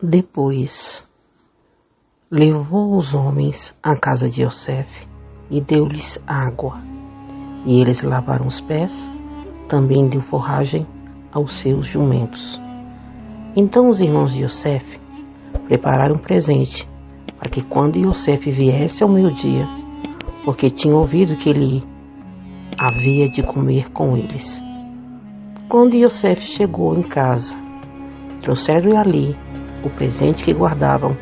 Depois levou os homens à casa de Iosef e deu-lhes água, e eles lavaram os pés. Também deu forragem aos seus jumentos. Então os irmãos de Iosef prepararam um presente para que quando Iosef viesse ao meio-dia, porque tinham ouvido que ele havia de comer com eles. Quando Iosef chegou em casa, trouxeram ali o presente que guardavam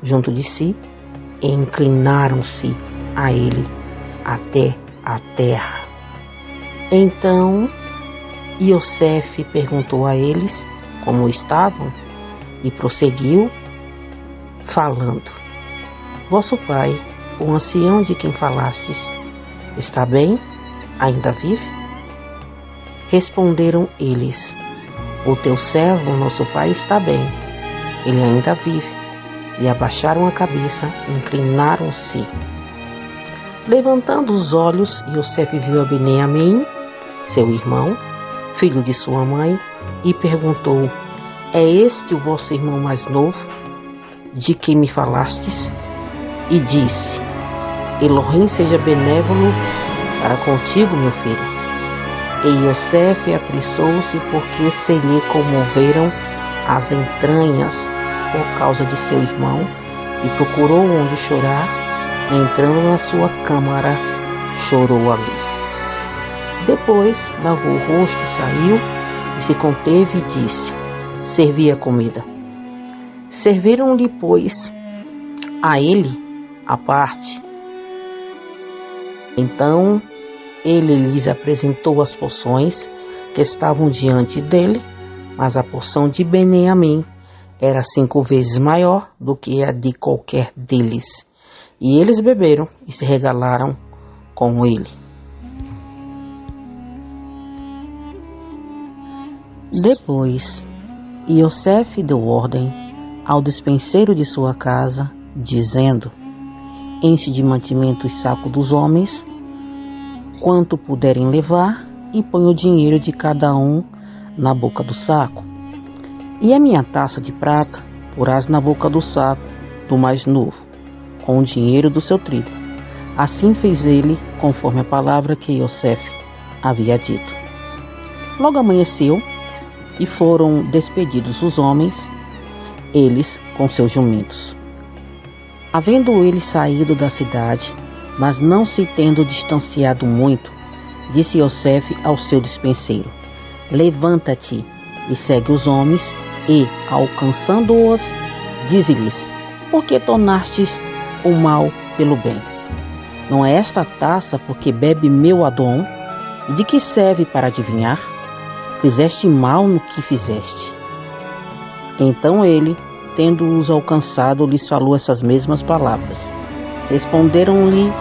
junto de si e inclinaram-se a ele até a terra. Então Iosef perguntou a eles como estavam e prosseguiu falando: Vosso pai, o ancião de quem falastes, está bem? Ainda vive? Responderam eles: O teu servo, nosso pai, está bem. Ele ainda vive. E abaixaram a cabeça e inclinaram-se. Levantando os olhos, Iosef viu a Beneamim, seu irmão, filho de sua mãe, e perguntou: É este o vosso irmão mais novo, de quem me falastes? E disse: Elohim seja benévolo para contigo, meu filho. E Iosef apressou-se, porque se lhe comoveram as entranhas por causa de seu irmão, e procurou onde chorar. Entrando na sua câmara, chorou ali. Depois lavou o rosto e saiu, e se conteve e disse: Servi a comida. Serviram-lhe, pois, a ele a parte. Então ele lhes apresentou as porções que estavam diante dele, mas a porção de Beneamim era 5 vezes maior do que a de qualquer deles. E eles beberam e se regalaram com ele. Depois, Iosef deu ordem ao despenseiro de sua casa, dizendo: Enche de mantimento os sacos dos homens, quanto puderem levar, e põe o dinheiro de cada um na boca do saco. E a minha taça de prata porás na boca do saco do mais novo, com o dinheiro do seu trigo. Assim fez ele, conforme a palavra que Iosef havia dito. Logo amanheceu, e foram despedidos os homens, eles com seus jumentos. Havendo eles saído da cidade, mas não se tendo distanciado muito, disse Iosef ao seu despenseiro: Levanta-te e segue os homens, e, alcançando-os, dize-lhes: Por que tornastes o mal pelo bem? Não é esta a taça porque bebe meu Adom? E de que serve para adivinhar? Fizeste mal no que fizeste. Então ele, tendo-os alcançado, lhes falou essas mesmas palavras. Responderam-lhe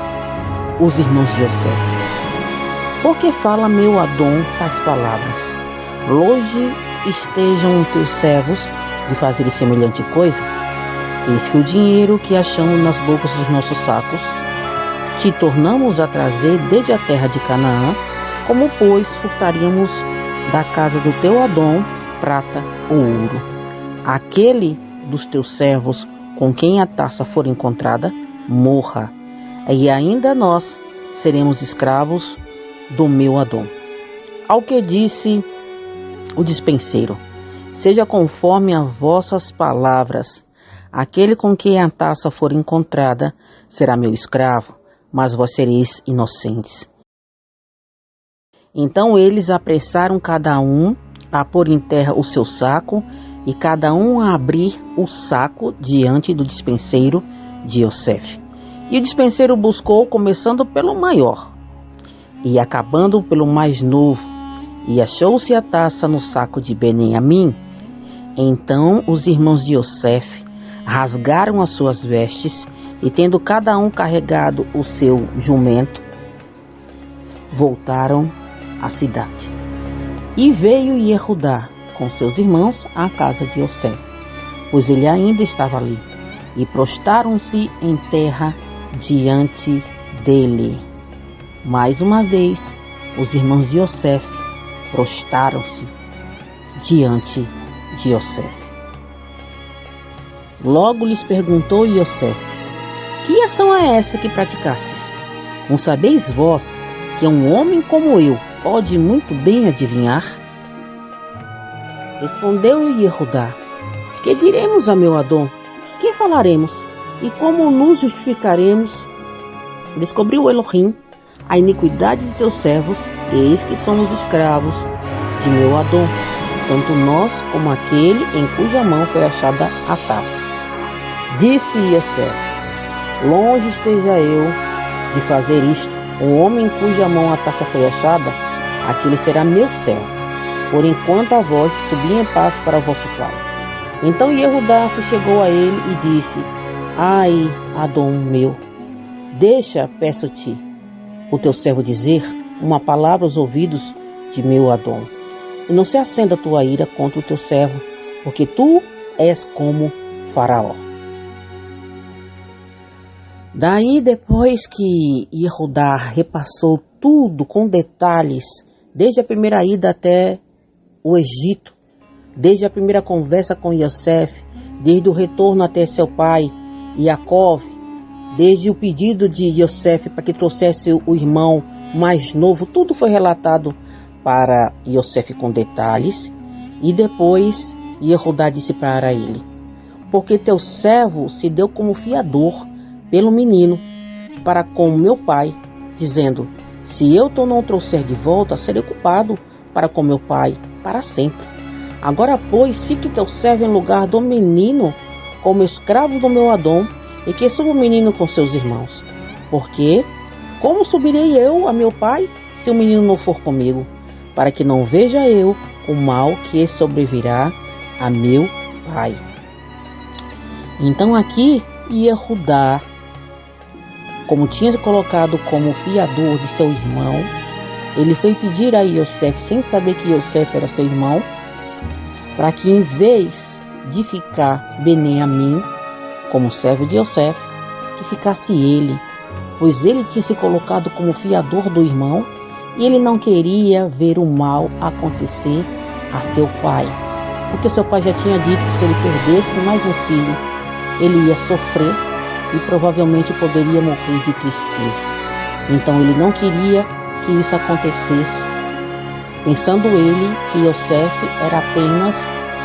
os irmãos de Iosef: Por que fala meu Adom tais palavras? Longe estejam teus servos de fazer semelhante coisa. Eis que o dinheiro que achamos nas bocas dos nossos sacos te tornamos a trazer desde a terra de Canaã. Como, pois, furtaríamos da casa do teu Adom prata ou ouro? Aquele dos teus servos com quem a taça for encontrada, morra, e ainda nós seremos escravos do meu Adom. Ao que disse o despenseiro: Seja conforme as vossas palavras. Aquele com quem a taça for encontrada será meu escravo, mas vós sereis inocentes. Então eles apressaram cada um a pôr em terra o seu saco, e cada um a abrir o saco diante do despenseiro de Iosef. E o despenseiro buscou, começando pelo maior e acabando pelo mais novo, e achou-se a taça no saco de Beneamim. Então os irmãos de Iosef rasgaram as suas vestes, e tendo cada um carregado o seu jumento, voltaram à cidade. E veio Yehudá com seus irmãos à casa de Iosef, pois ele ainda estava ali, e prostaram-se em terra diante dele. Mais uma vez, os irmãos de Iosef prostaram-se diante de Iosef. Logo lhes perguntou Iosef: Que ação é esta que praticastes? Não sabeis vós que um homem como eu pode muito bem adivinhar? Respondeu Yehudá: Que diremos a meu Adom? Que falaremos? E como nos justificaremos? Descobriu Elohim a iniquidade de teus servos, eis que somos escravos de meu Adom, tanto nós como aquele em cuja mão foi achada a taça. Disse Yosef: Longe esteja eu de fazer isto. O homem em cuja mão a taça foi achada, aquele será meu servo. Por enquanto a vós subi em paz para vosso pai. Então Yehudá se chegou a ele e disse: Ai, Adom meu, deixa, peço-te, o teu servo dizer uma palavra aos ouvidos de meu Adom. E não se acenda a tua ira contra o teu servo, porque tu és como Faraó. Daí, depois que Yehudá repassou tudo com detalhes, desde a primeira ida até o Egito, desde a primeira conversa com Yosef, desde o retorno até seu pai, Yaakov, desde o pedido de Yosef para que trouxesse o irmão mais novo, tudo foi relatado para Yosef com detalhes. E depois Yehudá disse para ele: Porque teu servo se deu como fiador pelo menino para com meu pai, dizendo: Se eu não trouxer de volta, serei culpado para com meu pai para sempre. Agora, pois, fique teu servo em lugar do menino como escravo do meu Adom, e que suba o menino com seus irmãos. Porque como subirei eu a meu pai, se o menino não for comigo, para que não veja eu o mal que sobrevirá a meu pai? Então aqui Yehudá, como tinha se colocado como fiador de seu irmão, ele foi pedir a Yosef, sem saber que Yosef era seu irmão, para que em vez de ficar Benyamim como servo de Yosef, que ficasse ele, pois ele tinha se colocado como fiador do irmão e ele não queria ver o mal acontecer a seu pai, porque seu pai já tinha dito que se ele perdesse mais um filho, ele ia sofrer e provavelmente poderia morrer de tristeza. Então ele não queria que isso acontecesse, pensando ele que Yosef era apenas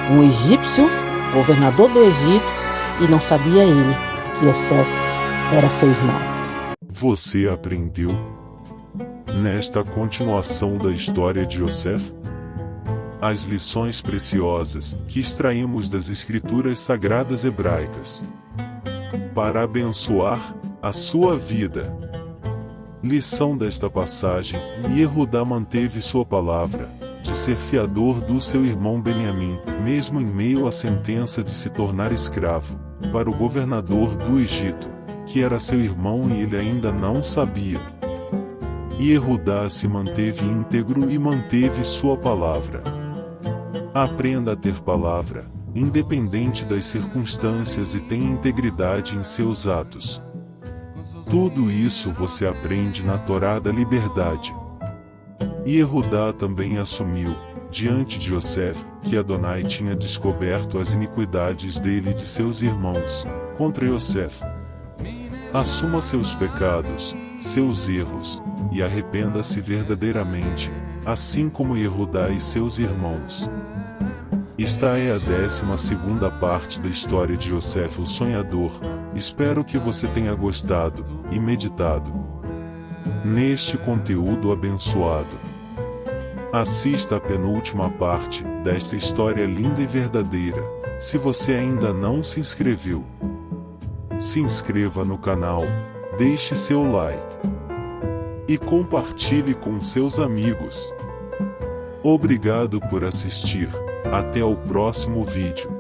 um egípcio, governador do Egito, e não sabia ele que Yosef era seu irmão. Você aprendeu, nesta continuação da história de Yosef, as lições preciosas que extraímos das escrituras sagradas hebraicas para abençoar a sua vida. Lição desta passagem: Yehudá manteve sua palavra de ser fiador do seu irmão Benyamim, mesmo em meio à sentença de se tornar escravo, para o governador do Egito, que era seu irmão e ele ainda não sabia. Yehudá se manteve íntegro e manteve sua palavra. Aprenda a ter palavra, independente das circunstâncias, e tenha integridade em seus atos. Tudo isso você aprende na Torá da Liberdade. Yehudá também assumiu, diante de Yosef, que Adonai tinha descoberto as iniquidades dele e de seus irmãos contra Yosef. Assuma seus pecados, seus erros, e arrependa-se verdadeiramente, assim como Yehudá e seus irmãos. Esta é a 12ª parte da história de Yosef o Sonhador. Espero que você tenha gostado e meditado neste conteúdo abençoado. Assista a penúltima parte desta história linda e verdadeira. Se você ainda não se inscreveu, se inscreva no canal, deixe seu like e compartilhe com seus amigos. Obrigado por assistir. Até o próximo vídeo.